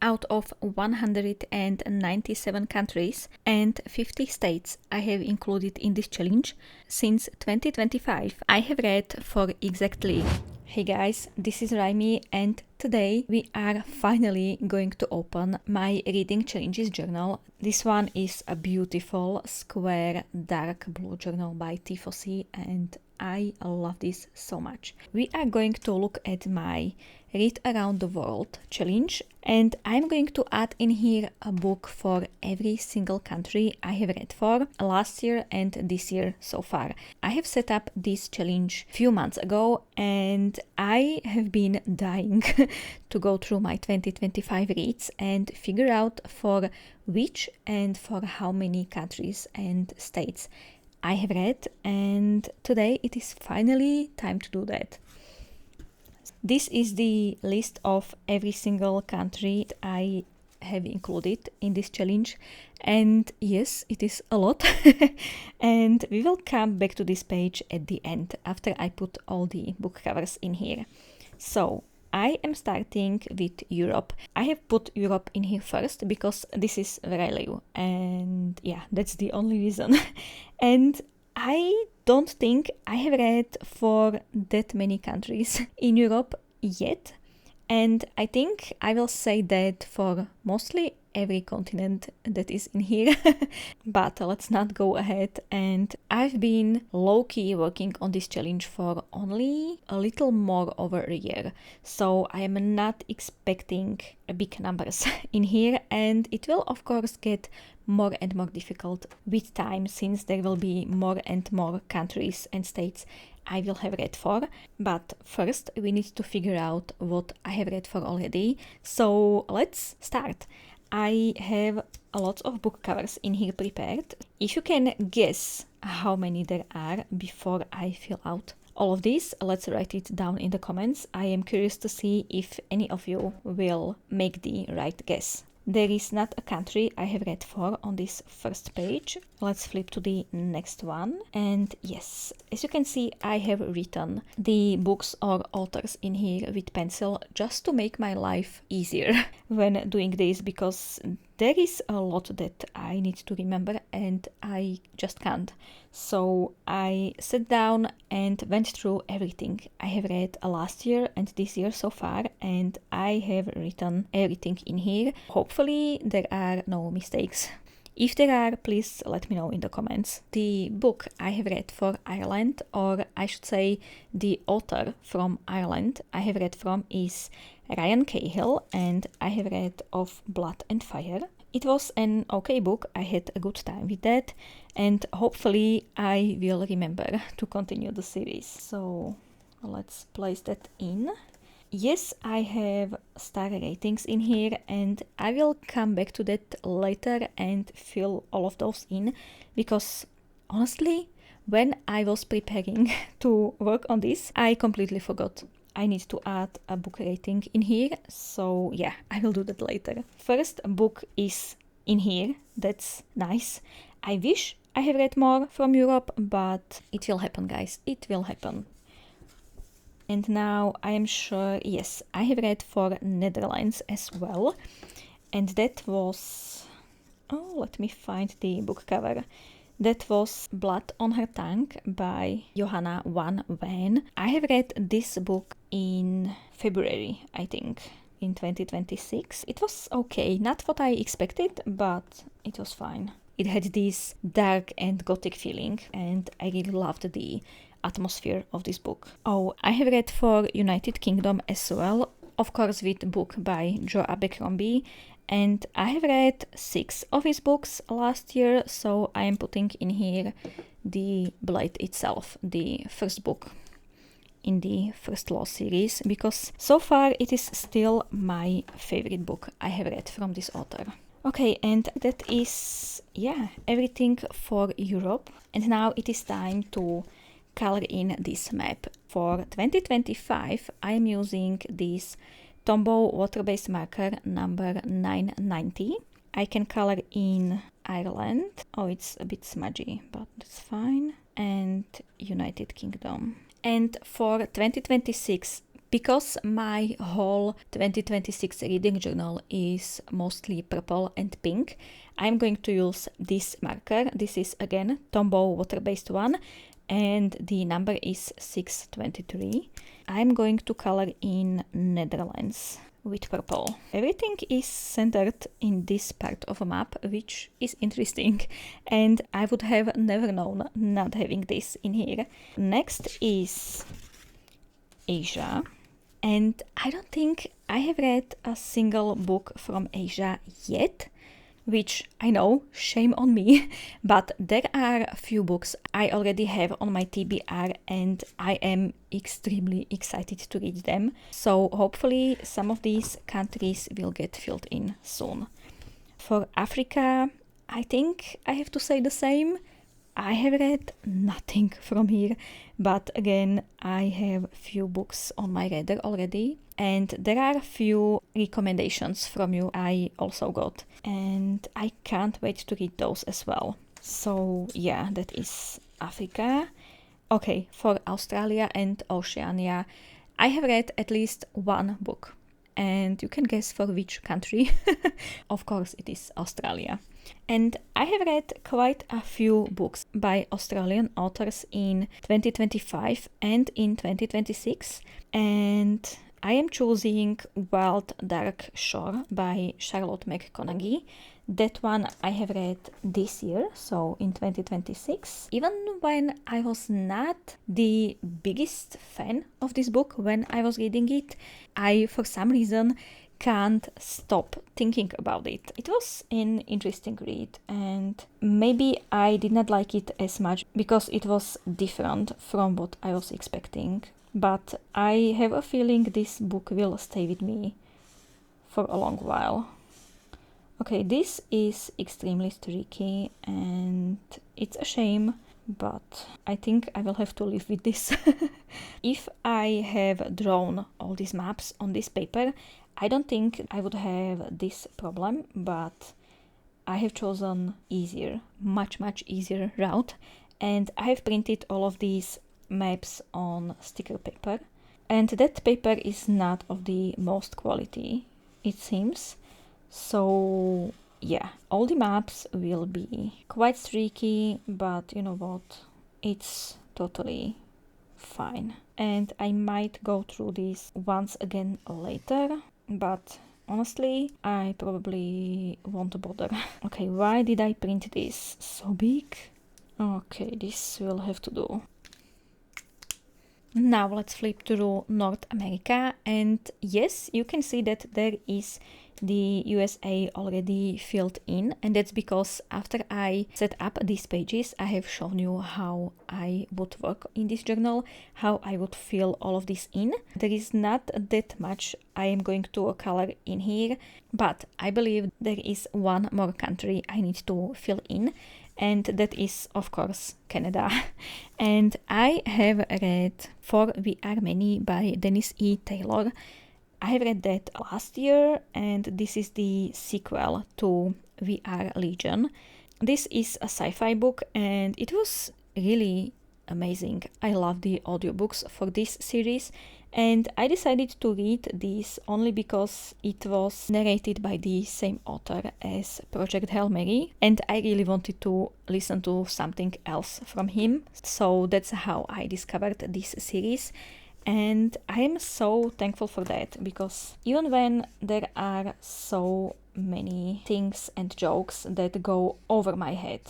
out of 197 countries and 50 states I have included in this challenge. Since 2025, I have read for exactly... Hey guys, this is RyeMi, and today we are finally going to open my reading challenges journal. This one is a beautiful square dark blue journal by Tifosi, and I love this so much. We are going to look at my Read Around the World challenge, and I'm going to add in here a book for every single country I have read for last year and this year so far. I have set up this challenge a few months ago, and I have been dying to go through my 2025 reads and figure out for which and for how many countries and states I have read, and today it is finally time to do that. This is the list of every single country I have included in this challenge, and yes, it is a lot. And we will come back to this page at the end after I put all the book covers in here. So I am starting with Europe. I have put Europe in here first because this is where I live, and yeah, that's the only reason. And I don't think I have read for that many countries in Europe yet, and I think I will say that for mostly every continent that is in here. But let's not go ahead, and I've been low-key working on this challenge for only a little more over a year, so I am not expecting big numbers in here, and it will of course get more and more difficult with time, since there will be more and more countries and states I will have read for. But first we need to figure out what I have read for already, so let's start. I have a lot of book covers in here prepared. If you can guess how many there are before I fill out all of these, let's write it down in the comments. I am curious to see if any of you will make the right guess. There is not a country I have read for on this first page. Let's flip to the next one. And yes, as you can see, I have written the books or authors in here with pencil just to make my life easier when doing this, because there is a lot that I need to remember and I just can't. So I sat down and went through everything I have read last year and this year so far, and I have written everything in here. Hopefully there are no mistakes. If there are, please let me know in the comments. The book I have read for Ireland, or I should say the author from Ireland I have read from, is Ryan Cahill, and I have read Of Blood and Fire. It was an okay book, I had a good time with that, and hopefully I will remember to continue the series. So let's place that in. Yes, I have star ratings in here, and I will come back to that later and fill all of those in, because honestly, when I was preparing to work on this, I completely forgot I need to add a book rating in here, so yeah, I will do that later. First book is in here, that's nice. I wish I have read more from Europe, but it will happen, guys, it will happen. And now I am sure, yes, I have read for Netherlands as well, and that was, oh, let me find the book cover. That was Blood on Her Tongue by Johanna van Wijn. I have read this book in February, I think, in 2026. It was okay, not what I expected, but it was fine. It had this dark and gothic feeling, and I really loved the atmosphere of this book. Oh, I have read for United Kingdom as well, of course with a book by Joe Abercrombie, and I have read 6 of his books last year, so I am putting in here The Blade itself, the first book in the First Law series, because so far it is still my favorite book I have read from this author. Okay, and that is, yeah, everything for Europe. And now it is time to color in this map. For 2025, I am using this Tombow water-based marker number 990. I can color in Ireland. Oh, it's a bit smudgy, but that's fine. And United Kingdom. And for 2026 Because my whole 2026 reading journal is mostly purple and pink, I'm going to use this marker. This is again Tombow water-based one, and the number is 623. I'm going to color in Netherlands with purple. Everything is centered in this part of a map, which is interesting, and I would have never known not having this in here. Next is Asia, and I don't think I have read a single book from Asia yet, which I know, shame on me, but there are a few books I already have on my TBR and I am extremely excited to read them. So hopefully some of these countries will get filled in soon. For Africa, I think I have to say the same. I have read nothing from here, but again, I have few books on my radar already, and there are a few recommendations from you I also got, and I can't wait to read those as well. So yeah, that is Africa. Okay, for Australia and Oceania, I have read at least one book, and you can guess for which country. Of course, it is Australia. And I have read quite a few books by Australian authors in 2025 and in 2026. And I am choosing Wild Dark Shore by Charlotte McConaghy. That one I have read this year, so in 2026. Even when I was not the biggest fan of this book when I was reading it, I, for some reason, can't stop thinking about it. It was an interesting read, and maybe I did not like it as much because it was different from what I was expecting. But I have a feeling this book will stay with me for a long while. Okay, this is extremely tricky and it's a shame, but I think I will have to live with this. If I have drawn all these maps on this paper, I don't think I would have this problem, but I have chosen easier, much easier route, and I have printed all of these maps on sticker paper, and that paper is not of the most quality, it seems. So yeah, all the maps will be quite tricky, but you know what, it's totally fine. And I might go through this once again later, but honestly, I probably won't bother. Okay, why did I print this so big? Okay, this will have to do. Now let's flip to North America, and yes, you can see that there is the USA already filled in, and that's because after I set up these pages, I have shown you how I would work in this journal, how I would fill all of this in. There is not that much I am going to color in here, but I believe there is one more country I need to fill in, and that is, of course, Canada. And I have read For We Are Many by Dennis E. Taylor. I have read that last year, and this is the sequel to We Are Legion. This is a sci-fi book, and it was really amazing. I love the audiobooks for this series, and I decided to read this only because it was narrated by the same author as Project Hail Mary, and I really wanted to listen to something else from him. So that's how I discovered this series. And I am so thankful for that, because even when there are so many things and jokes that go over my head,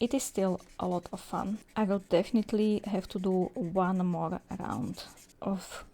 it is still a lot of fun. I will definitely have to do one more round of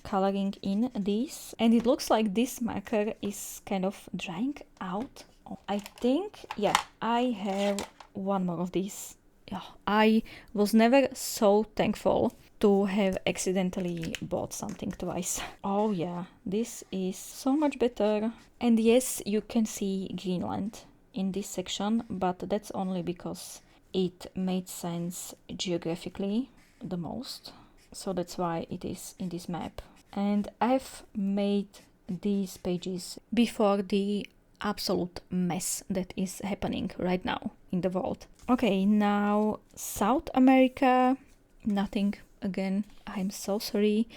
coloring in this, and it looks like this marker is kind of drying out. I think, yeah, I have one more of these. Yeah, I was never so thankful to have accidentally bought something twice. Oh yeah, this is so much better. And yes, you can see Greenland in this section, but that's only because it made sense geographically the most. So that's why it is in this map. And I've made these pages before the absolute mess that is happening right now in the world. Okay, now South America, nothing again. I'm so sorry.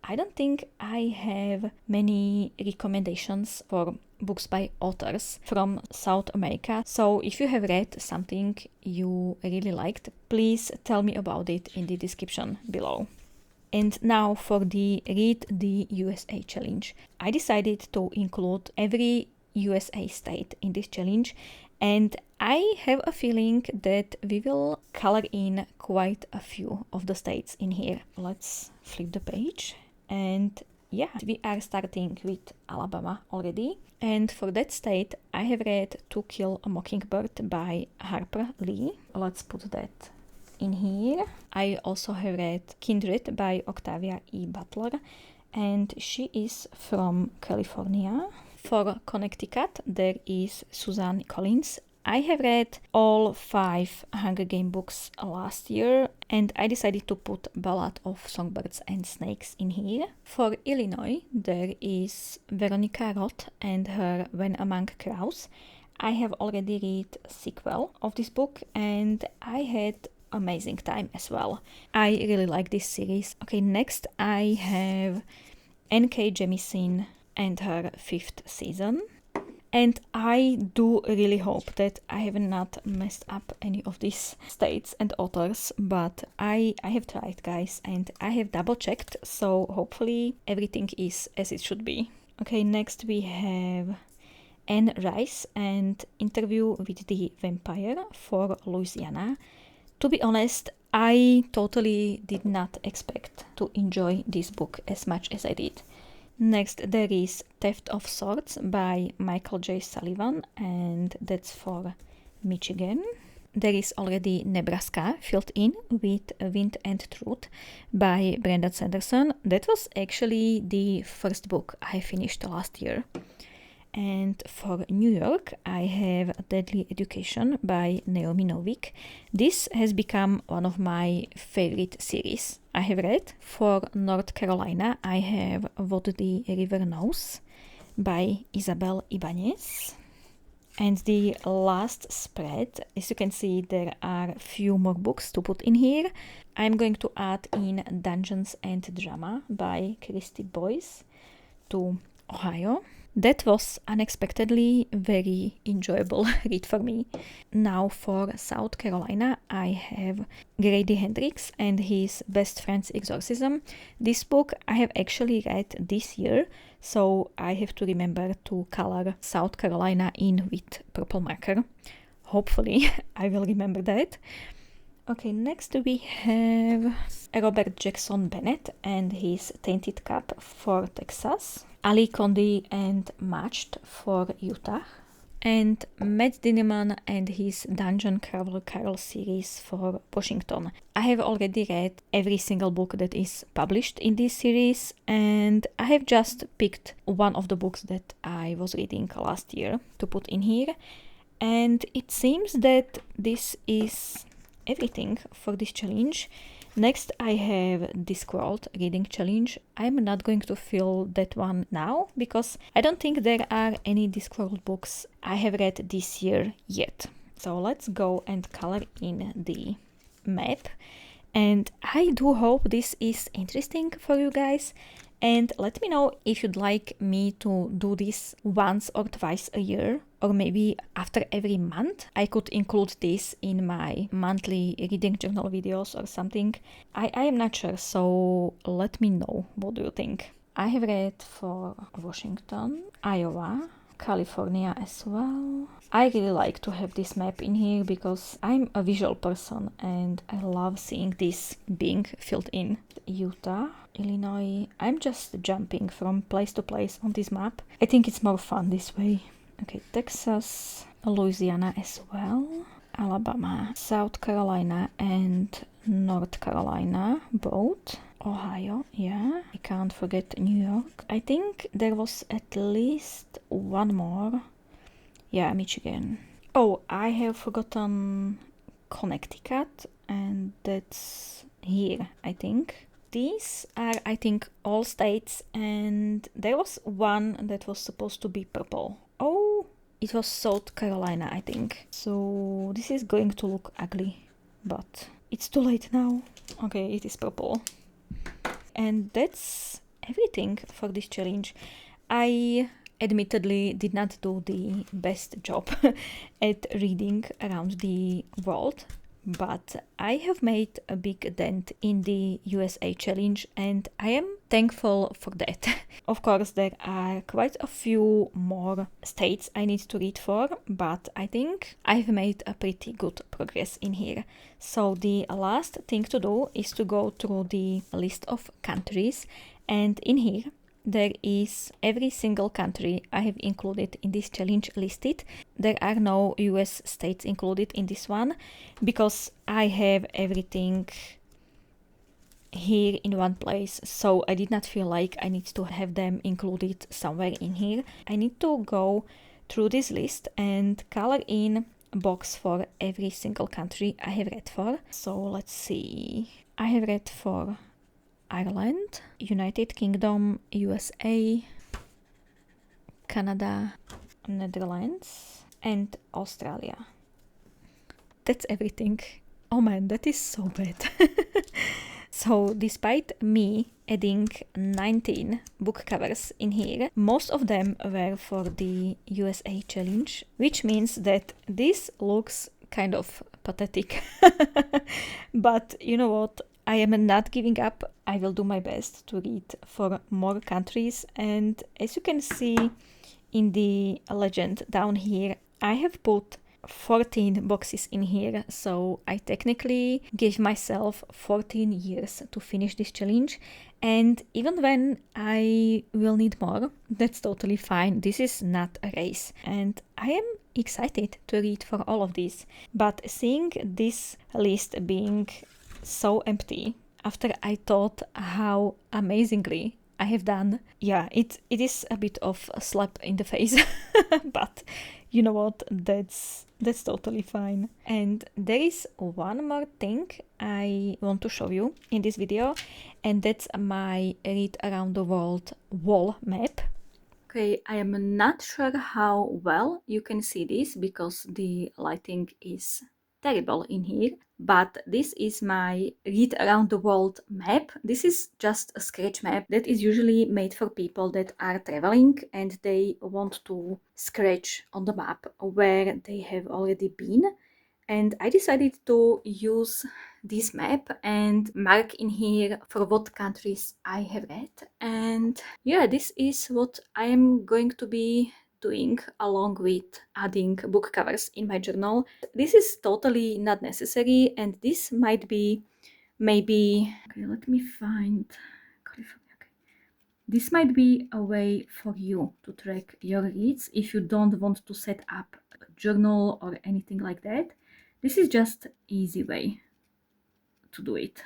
I don't think I have many recommendations for books by authors from South America. So if you have read something you really liked, please tell me about it in the description below. And now for the Read the USA challenge. I decided to include every USA state in this challenge, and I have a feeling that we will color in quite a few of the states in here. Let's flip the page, and yeah, we are starting with Alabama already. And for that state, I have read To Kill a Mockingbird by Harper Lee. Let's put that in here. I also have read Kindred by Octavia E. Butler, and she is from California. For Connecticut, there is Suzanne Collins. I have read all 5 Hunger Game books last year, and I decided to put Ballad of Songbirds and Snakes in here. For Illinois, there is Veronica Roth and her When Among Crows. I have already read a sequel of this book, and I had amazing time as well. I really like this series. Okay, next I have N.K. Jemisin and her 5th season. And I do really hope that I have not messed up any of these states and authors, but I have tried, guys, and I have double checked, so hopefully everything is as it should be. Okay, next we have Anne Rice and Interview with the Vampire for Louisiana. To be honest, I totally did not expect to enjoy this book as much as I did. Next, there is Theft of Swords by Michael J. Sullivan, and that's for Michigan. There is already Nebraska filled in with Wind and Truth by Brandon Sanderson. That was actually the first book I finished last year. And for New York, I have Deadly Education by Naomi Novik. This has become one of my favorite series I have read. For North Carolina, I have What the River Knows by Isabel Ibanez. And the last spread, as you can see, there are a few more books to put in here. I'm going to add in Dungeons and Drama by Christy Boyce to Ohio. That was unexpectedly very enjoyable read for me. Now for South Carolina, I have Grady Hendrix and his Best Friend's Exorcism. This book I have actually read this year, so I have to remember to color South Carolina in with purple marker. Hopefully I will remember that. Okay, next we have Robert Jackson Bennett and his Tainted Cup for Texas. Ali Condé and Matched for Utah. And Matt Dinneman and his Dungeon Crawler Carol series for Washington. I have already read every single book that is published in this series, and I have just picked one of the books that I was reading last year to put in here. And it seems that this is everything for this challenge. Next I have Discworld reading challenge. I'm not going to fill that one now because I don't think there are any Discworld books I have read this year yet. So let's go and color in the map. And I do hope this is interesting for you guys. And let me know if you'd like me to do this once or twice a year, or maybe after every month. I could include this in my monthly reading journal videos or something. I am not sure, so let me know. What do you think? I have read for Washington, Iowa, California as well. I really like to have this map in here because I'm a visual person and I love seeing this being filled in. Utah, Illinois. I'm just jumping from place to place on this map. I think it's more fun this way. Okay, Texas, Louisiana as well, Alabama, South Carolina and North Carolina, both. Ohio, yeah. I can't forget New York. I think there was at least one more. Yeah, Michigan. Oh, I have forgotten Connecticut, and that's here, I think. These are, I think, all states, and there was one that was supposed to be purple. Oh, it was South Carolina, I think. So this is going to look ugly, but it's too late now. Okay, it is purple. And that's everything for this challenge. I admittedly did not do the best job at reading around the world, but I have made a big dent in the USA challenge and I am thankful for that. Of course, there are quite a few more states I need to read for, but I think I've made a pretty good progress in here. So the last thing to do is to go through the list of countries, and in here there is every single country I have included in this challenge listed. There are no US states included in this one because I have everything here in one place, so I did not feel like I need to have them included somewhere in here. I need to go through this list and color in a box for every single country I have read for. So let's see. I have read for Ireland, United Kingdom, USA, Canada, Netherlands, and Australia. That's everything. Oh man, that is so bad. So despite me adding 19 book covers in here, most of them were for the USA challenge, which means that this looks kind of pathetic. But you know what? I am not giving up. I will do my best to read for more countries, and as you can see in the legend down here, I have put 14 boxes in here, so I technically gave myself 14 years to finish this challenge, and even when I will need more, that's totally fine. This is not a race, and I am excited to read for all of these, but seeing this list being so empty after I thought how amazingly I have done, yeah, it is a bit of a slap in the face. But you know what, that's totally fine. And there is one more thing I want to show you in this video, and that's my Read Around the World wall map. Okay, I am not sure how well you can see this because the lighting is terrible in here, but this is my Read Around the World map. This is just a sketch map that is usually made for people that are traveling and they want to scratch on the map where they have already been. And I decided to use this map and mark in here for what countries I have read. And yeah, this is what I am going to be doing along with adding book covers in my journal. This is totally not necessary, and this might be maybe, okay, let me find California. Okay. This might be a way for you to track your reads if you don't want to set up a journal or anything like that. This is just easy way to do it.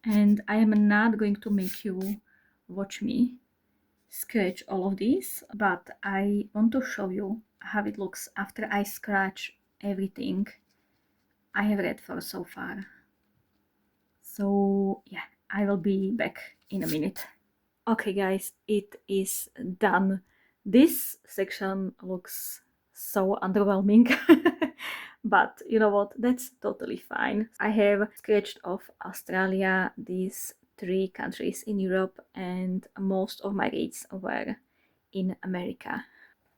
And I am not going to make you watch me scratch all of these, but I want to show you how it looks after I scratch everything I have read for so far. So yeah, I will be back in a minute. Okay guys, it is done. This section looks so underwhelming. But you know what, that's totally fine. I have sketched off Australia, these 3 countries in Europe, and most of my reads were in America.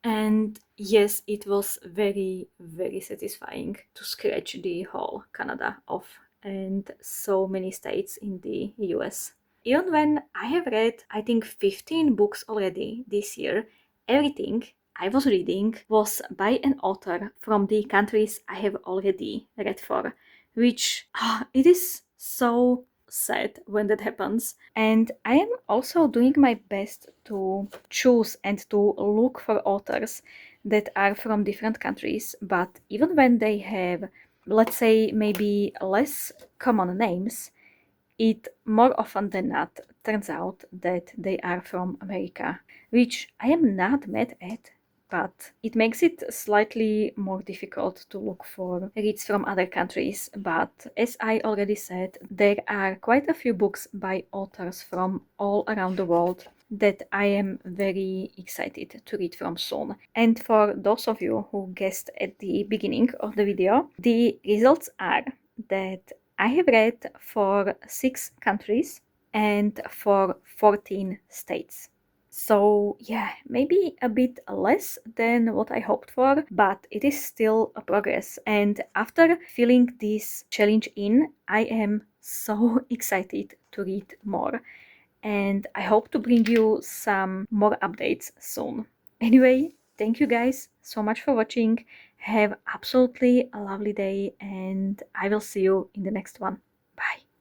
And yes, it was very, very satisfying to scratch the whole Canada off and so many states in the US. Even when I have read, I think 15 books already this year, everything I was reading was by an author from the countries I have already read for, which it is so sad when that happens. And I am also doing my best to choose and to look for authors that are from different countries, but even when they have, let's say, maybe less common names, it more often than not turns out that they are from America, which I am not mad at, but it makes it slightly more difficult to look for reads from other countries. But as I already said, there are quite a few books by authors from all around the world that I am very excited to read from soon. And for those of you who guessed at the beginning of the video, the results are that I have read for 6 countries and for 14 states. So yeah, maybe a bit less than what I hoped for, but it is still a progress. And after filling this challenge in, I am so excited to read more. And I hope to bring you some more updates soon. Anyway, thank you guys so much for watching. Have absolutely a lovely day, and I will see you in the next one. Bye.